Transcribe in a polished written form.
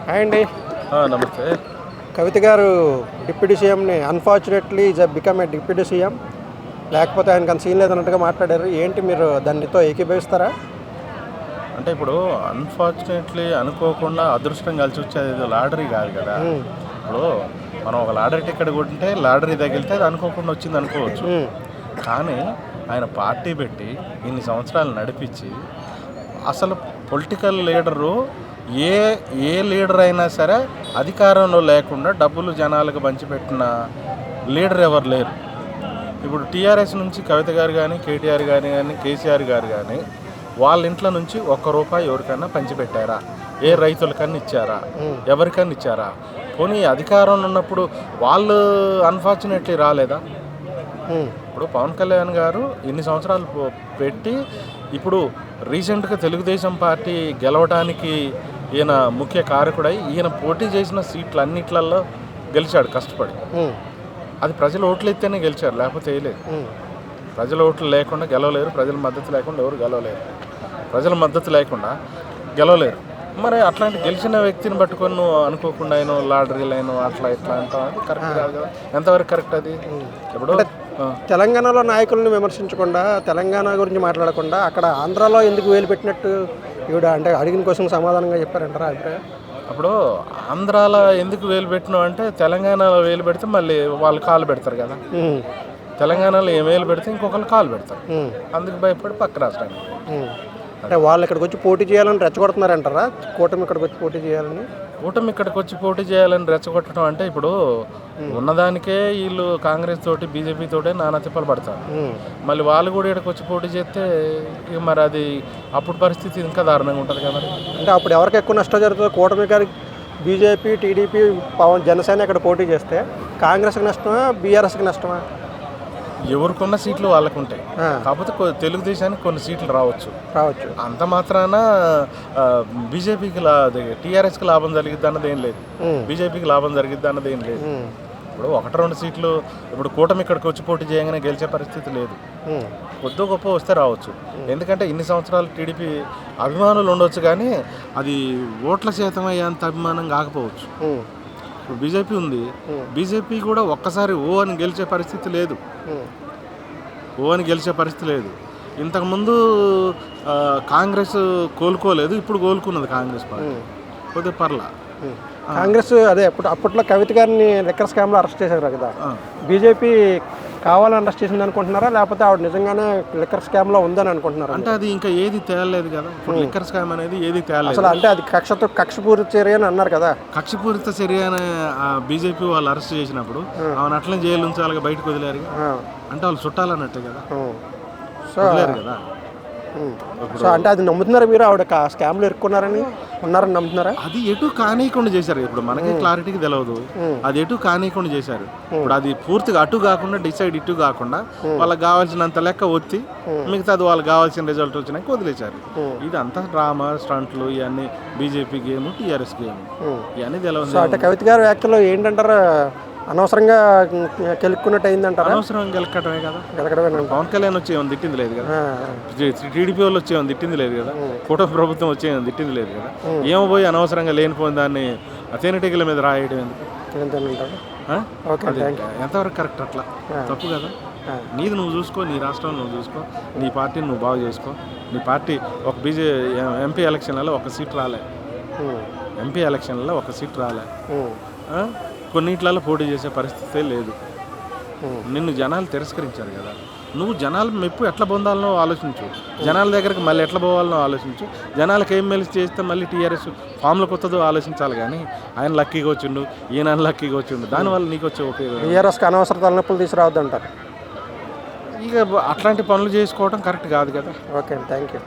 Hi అండి. నమస్తే. కవిత గారు డిప్యూటీ సీఎంని unfortunately is become a deputy CM, లేకపోతే ఆయనకు అంత సీన్ లేదన్నట్టుగా మాట్లాడారు. ఏంటి మీరు దానితో ఏకీభవిస్తారా? అంటే ఇప్పుడు అన్ఫార్చునేట్లీ అనుకోకుండా అదృష్టం కలిసి వచ్చేది లాటరీ కాదు కదా. ఇప్పుడు మనం ఒక లాటరీ టికెట్ కొంటే లాటరీ తగిలితే అది అనుకోకుండా వచ్చింది అనుకోవచ్చు. కానీ ఆయన పార్టీ పెట్టి ఇన్ని సంవత్సరాలు నడిపించి అసలు పొలిటికల్ లీడరు ఏ లీడర్ అయినా సరే అధికారంలో లేకుండా డబ్బులు జనాలకు పంచిపెట్టిన లీడర్ ఎవరు లేరు. ఇప్పుడు టీఆర్ఎస్ నుంచి కవిత గారు కానీ, కేటీఆర్ గారు కానీ, కేసీఆర్ గారు కానీ వాళ్ళ ఇంట్లో నుంచి ₹1 ఎవరికైనా పంచిపెట్టారా? ఏ రైతులకన్నా ఇచ్చారా? ఎవరికన్నా ఇచ్చారా? పోనీ అధికారంలో ఉన్నప్పుడు వాళ్ళు అన్ఫార్చునేట్లీ రాలేదా? ఇప్పుడు పవన్ కళ్యాణ్ గారు ఇన్ని సంవత్సరాలు పెట్టి ఇప్పుడు రీసెంట్గా తెలుగుదేశం పార్టీ గెలవడానికి ఈయన ముఖ్య కారకుడై ఈయన పోటీ చేసిన సీట్లు అన్నిట్లలో గెలిచాడు కష్టపడి. అది ప్రజల ఓట్లు ఎత్తేనే గెలిచారు, లేకపోతే వేయలేదు. ప్రజల ఓట్లు లేకుండా గెలవలేరు, ప్రజల మద్దతు లేకుండా ఎవరు గెలవలేరు, ప్రజల మద్దతు లేకుండా గెలవలేరు. మరి అట్లాంటి గెలిచిన వ్యక్తిని పట్టుకొని నువ్వు అనుకోకుండా ఆయన లాటరీలైన అట్లా ఇట్లా అంటావు, అది కరెక్ట్ కాదు కదా. ఎంతవరకు కరెక్ట్ అది? ఇప్పుడు తెలంగాణలో నాయకులను విమర్శించకుండా, తెలంగాణ గురించి మాట్లాడకుండా అక్కడ ఆంధ్రాలో ఎందుకు వేలు పెట్టినట్టు ఈవిడ అంటే అడిగిన క్వశ్చన్ సమాధానంగా చెప్పారంటారా అభిప్రాయం? అప్పుడు ఆంధ్రాలో ఎందుకు వేలు పెట్టినావు అంటే తెలంగాణలో వేలు పెడితే మళ్ళీ వాళ్ళు కాలు పెడతారు కదా. తెలంగాణలో ఏం వేలు పెడితే ఇంకొకరు కాలు పెడతారు, అందుకు భయపడి పక్క రాష్ట్రానికి. అంటే వాళ్ళు ఇక్కడికి వచ్చి పోటీ చేయాలని రెచ్చగొడుతున్నారంటారా? కూటమి ఇక్కడికి వచ్చి పోటీ చేయాలని, కూటమి ఇక్కడికి వచ్చి పోటీ చేయాలని రెచ్చగొట్టడం అంటే ఇప్పుడు ఉన్నదానికే వీళ్ళు కాంగ్రెస్ తోటి బీజేపీ తోటి నానా తిప్పలు పడతారు. మళ్ళీ వాళ్ళు కూడా ఇక్కడికి వచ్చి పోటీ చేస్తే మరి అది అప్పుడు పరిస్థితి ఇంకా దారుణంగా ఉంటుంది కదా. అంటే అప్పుడు ఎవరికి ఎక్కువ నష్టం జరుగుతుంది? కూటమి గారికి బీజేపీ, టీడీపీ, జనసేన ఇక్కడ పోటీ చేస్తే కాంగ్రెస్కి నష్టమా, బీఆర్ఎస్కి నష్టమా? ఎవరికున్న సీట్లు వాళ్ళకు ఉంటాయి, కాకపోతే తెలుగుదేశానికి కొన్ని సీట్లు రావచ్చు. అంత మాత్రాన బీజేపీకి టీఆర్ఎస్కి లాభం జరిగిద్ది అన్నది ఏం లేదు, బీజేపీకి లాభం జరిగిద్ది అన్నది ఏం లేదు. ఇప్పుడు 1-2 సీట్లు ఇప్పుడు కూటమి ఇక్కడికి వచ్చి పోటీ చేయగానే గెలిచే పరిస్థితి లేదు. కొద్ది గొప్ప వస్తే రావచ్చు. ఎందుకంటే ఇన్ని సంవత్సరాలు టీడీపీ అభిమానులు ఉండొచ్చు, కానీ అది ఓట్ల శాతం అయ్యేంత అభిమానం కాకపోవచ్చు. ఇప్పుడు బీజేపీ ఉంది, బీజేపీ కూడా ఒక్కసారి అని గెలిచే పరిస్థితి లేదు, గెలిచే పరిస్థితి లేదు. ఇంతకుముందు కాంగ్రెస్ కోలుకోలేదు, ఇప్పుడు కోలుకున్నది కాంగ్రెస్ పార్టీ కొద్దిగా పర్లా. కాంగ్రెస్ అదే అప్పట్లో కవిత గారిని లిక్కర్ స్కామ్లో అరెస్ట్ చేశారు కదా, బీజేపీ కావాలని అరెస్ట్ చేసింది అనుకుంటున్నారా, లేకపోతే ఆవిడ నిజంగానే లిక్కర్ స్కామ్లో ఉందని అనుకుంటున్నారా? అంటే అది ఇంకా ఏది తేలలేదు కదా, లిక్కర్ స్కామ్ అనేది ఏది తేలలేదు అసలు. అంటే అది కక్షపూరిత చర్య అని అన్నారు కదా. కక్షపూరిత చర్య అని బీజేపీ వాళ్ళు అరెస్ట్ చేసినప్పుడు ఆమెను అట్లనే జైలు ఉంచాలి, బయటకు వదిలేరు. అంటే వాళ్ళు చుట్టాలన్నట్టే కదా, వదిలేరు కదా. సో అంటే అది నమ్ముతున్నారా మీరు? ఆవిడ స్కామ్లో ఇరుక్కున్నారని నమ్ముతున్నారా? అది ఎటు కానీయకుండా చేశారు. ఇప్పుడు మనకి క్లారిటీకి తెలియదు, అది ఎటు కానీయకుండా చేశారు. ఇప్పుడు అది పూర్తిగా అటు కాకుండా డిసైడ్ ఇటు కాకుండా వాళ్ళకి కావాల్సినంత లెక్క ఒత్తి మిగతా అది వాళ్ళకి కావాల్సిన రిజల్ట్ వచ్చినాక వదిలేశారు. ఇది అంతా డ్రామా స్టంట్లు, ఇవన్నీ బీజేపీ గేమ్, టీఆర్ఎస్ గేమ్, ఇవన్నీ తెలియదు. అంటే కవిత గారి వ్యాఖ్యలో ఏంటంటారా, అనవసరంగా గెలుక్కున్నట్టు అయిందంటారా? అనవసరంగా గెలకటమే కదా. పవన్ కళ్యాణ్ వచ్చి ఏమైనా తిట్టింది లేదు కదా, టీడీపీ వాళ్ళు వచ్చి ఏమైనా తిట్టింది లేదు కదా, కూటమి ప్రభుత్వం వచ్చి ఏమైనా తిట్టింది లేదు కదా. ఏమో పోయి అనవసరంగా లేనిపోయిన దాన్ని తేనెటీగల మీద రాయడం ఎందుకు? ఎంతవరకు కరెక్ట్? అట్లా తప్పు కదా. నీది నువ్వు చూసుకో, నీ రాష్ట్రాన్ని నువ్వు చూసుకో, నీ పార్టీని నువ్వు బాగు చేసుకో. నీ పార్టీ ఒక ఎంపీ ఎలక్షన్లలో 1 సీట్ రాలే, ఎంపీ ఎలక్షన్లలో 1 సీట్ రాలే, కొన్నిట్లలో పోటీ చేసే పరిస్థితే లేదు. నిన్ను జనాలు తిరస్కరించారు కదా, నువ్వు జనాలు మెప్పు ఎట్లా పొందాలనో ఆలోచించు, జనాల దగ్గరికి మళ్ళీ ఎట్లా పోవాలనో ఆలోచించు, జనాలకు ఏం మెలిసి చేస్తే మళ్ళీ టీఆర్ఎస్ ఫామ్లోకి వస్తుందో ఆలోచించాలి. కానీ ఆయన లక్కీగా వచ్చిండు, ఈయన లక్కీగా వచ్చిండు, దానివల్ల నీకు వచ్చే ఉపయోగం. టీఆర్ఎస్కి అనవసర తలనొప్పులు తీసుకురావద్దంటారు. ఇక అట్లాంటి పనులు చేసుకోవడం కరెక్ట్ కాదు కదా. Okay, thank you.